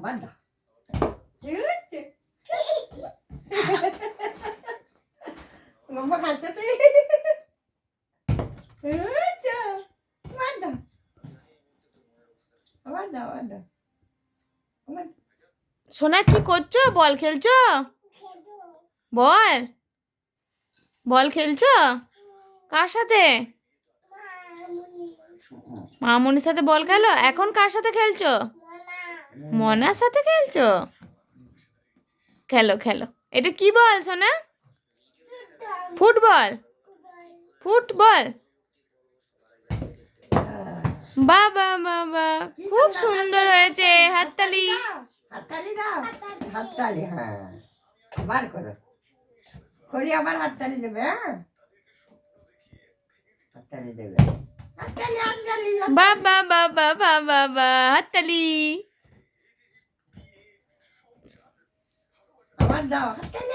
আবার দাও গম্বা খাচ্ছে তুই আবার দাও আবার দাও আবার দাও সোনা কি করছো? বল খেলছো? বল বল খেলছো কার সাথে? মামুনির সাথে বল খেলো। এখন কার সাথে খেলছো? মনার সাথে খেলছো? খেলো খেলো। এটা কি বল সোনা? ফুটবল। ফুটবল। বাবা বাবা খুব সুন্দর হয়েছে। হাততালি। হাততালি দাও হাততালি হ্যাঁ আবার করো করি আবার হাততালি দেবে হ্যাঁ হাততালি দেবে হাততালি হাততালি বাবা বাবা বাবা বাবা হাততালি। আবার দাও হাততালি